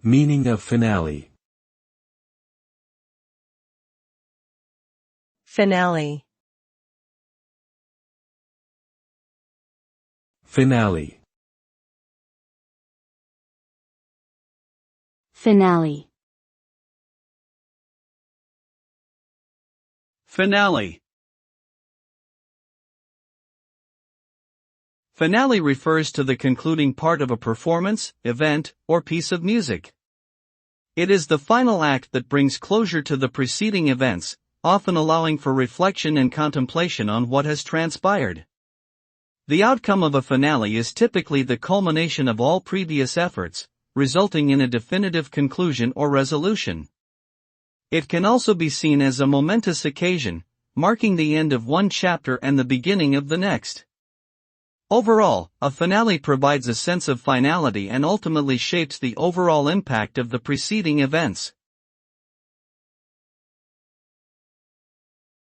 Meaning of finale. Finale. Finale. Finale. Finale. Finale refers to the concluding part of a performance, event, or piece of music. It is the final act that brings closure to the preceding events, often allowing for reflection and contemplation on what has transpired. The outcome of a finale is typically the culmination of all previous efforts, resulting in a definitive conclusion or resolution. It can also be seen as a momentous occasion, marking the end of one chapter and the beginning of the next. Overall, a finale provides a sense of finality and ultimately shapes the overall impact of the preceding events.